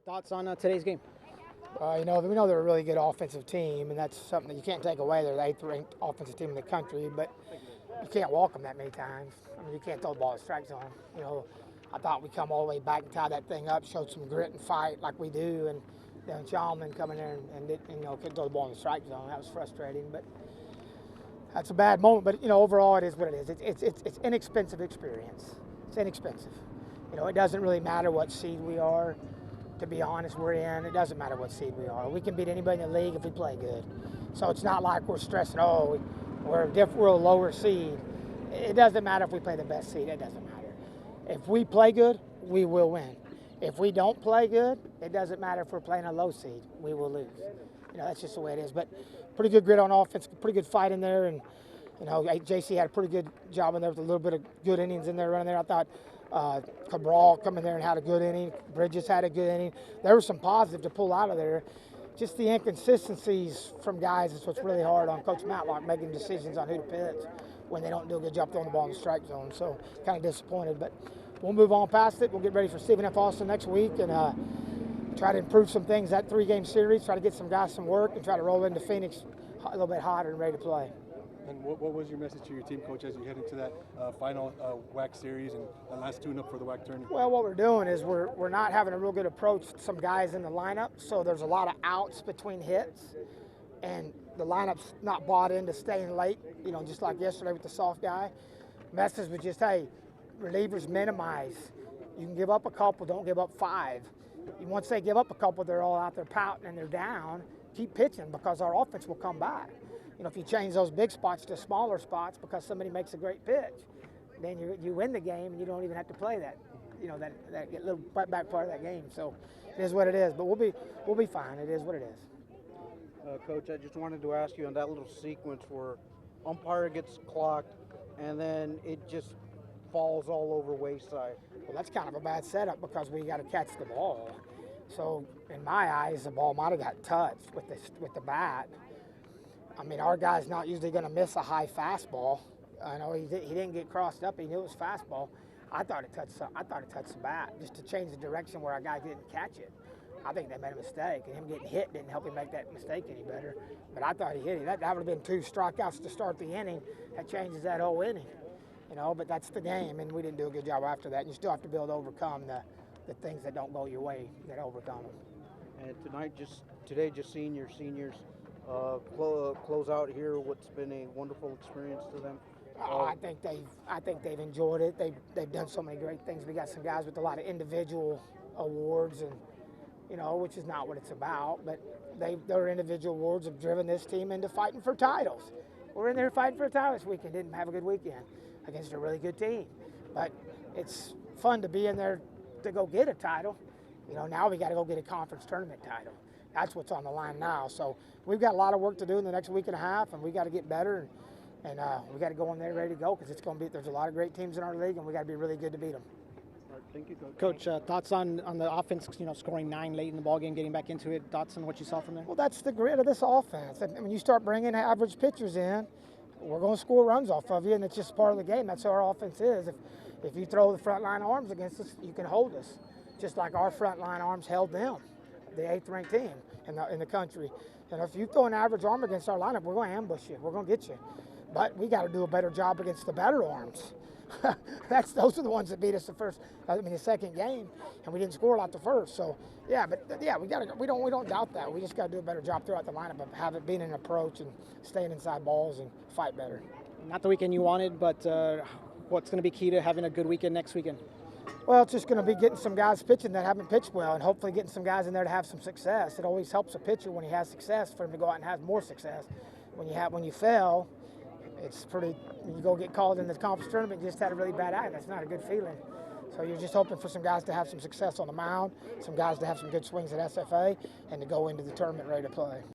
Thoughts on today's game? We know they're a really good offensive team, and that's something that you can't take away. They're the eighth-ranked offensive team in the country, but you can't walk them that many times. I mean, you can't throw the ball in strike zone. I thought we come all the way back and tie that thing up, showed some grit and fight like we do, and then Chalman come in there and couldn't throw the ball in the strike zone. That was frustrating, but that's a bad moment. But overall, it is what it is. It's inexpensive experience. It's inexpensive. It doesn't really matter what seed we are. To be honest, we're in. It doesn't matter what seed we are. We can beat anybody in the league if we play good. So it's not like we're stressing, we're a lower seed. It doesn't matter if we play the best seed. It doesn't matter. If we play good, we will win. If we don't play good, it doesn't matter if we're playing a low seed. We will lose. That's just the way it is. But pretty good grit on offense, pretty good fight in there. And, JC had a pretty good job in there with a little bit of good innings in there running there. I thought Cabral come in there and had a good inning. Bridges had a good inning. There was some positive to pull out of there. Just the inconsistencies from guys is what's really hard on Coach Matlock, making decisions on who to pitch when they don't do a good job throwing the ball in the strike zone. So kind of disappointed, but we'll move on past it. We'll get ready for Stephen F. Austin next week and try to improve some things that 3-game series, try to get some guys some work and try to roll into Phoenix a little bit hotter and ready to play. And what was your message to your team, Coach, as you head into that final WAC series and the last tune-up for the WAC tournament? Well, what we're doing is we're not having a real good approach to some guys in the lineup, so there's a lot of outs between hits, and the lineup's not bought into staying late, just like yesterday with the soft guy. Message was just, hey, relievers minimize. You can give up a couple, don't give up 5. Once they give up a couple, they're all out there pouting and they're down. Keep pitching because our offense will come back. If you change those big spots to smaller spots because somebody makes a great pitch, then you win the game and you don't even have to play that, that little back part of that game. So it is what it is, but we'll be fine. It is what it is. Coach, I just wanted to ask you on that little sequence where umpire gets clocked and then it just falls all over Wayside. Well, that's kind of a bad setup because we got to catch the ball. So in my eyes, the ball might have got touched with the bat. I mean, our guy's not usually going to miss a high fastball. I know he didn't get crossed up. He knew it was fastball. I thought it touched the bat just to change the direction where our guy didn't catch it. I think they made a mistake, and him getting hit didn't help him make that mistake any better. But I thought he hit it. That would have been 2 strikeouts to start the inning. That changes that whole inning, But that's the game, and we didn't do a good job after that. And you still have to be able to overcome the things that don't go your way. You got to overcome them. And today, just seeing your seniors close out here, what's been a wonderful experience to them. I think they've enjoyed it. They've done so many great things. We got some guys with a lot of individual awards, and which is not what it's about. But their individual awards have driven this team into fighting for titles. We're in there fighting for a title this weekend. Didn't have a good weekend against a really good team, but it's fun to be in there to go get a title. Now we got to go get a conference tournament title. That's what's on the line now. So we've got a lot of work to do in the next week and a half, and we got to get better, and we got to go in there ready to go because there's a lot of great teams in our league, and we got to be really good to beat them. All right, thank you, Coach. Coach, thoughts on the offense? Scoring 9 late in the ballgame, getting back into it. Thoughts on what you saw from there? Well, that's the grit of this offense. And when you start bringing average pitchers in, we're going to score runs off of you, and it's just part of the game. That's how our offense is. If you throw the front line arms against us, you can hold us, just like our front line arms held them, the 8th-ranked team in the country. And if you throw an average arm against our lineup, we're going to ambush you. We're going to get you. But we got to do a better job against the better arms. Those are the ones that beat us the second game, and we didn't score a lot the first. So we don't doubt that. We just got to do a better job throughout the lineup of having being an approach and staying inside balls and fight better. Not the weekend you wanted, but what's going to be key to having a good weekend next weekend? Well, it's just going to be getting some guys pitching that haven't pitched well, and hopefully getting some guys in there to have some success. It always helps a pitcher when he has success for him to go out and have more success. When you fail, it's pretty. You go get called in the conference tournament, you just had a really bad eye. That's not a good feeling. So you're just hoping for some guys to have some success on the mound, some guys to have some good swings at SFA, and to go into the tournament ready to play.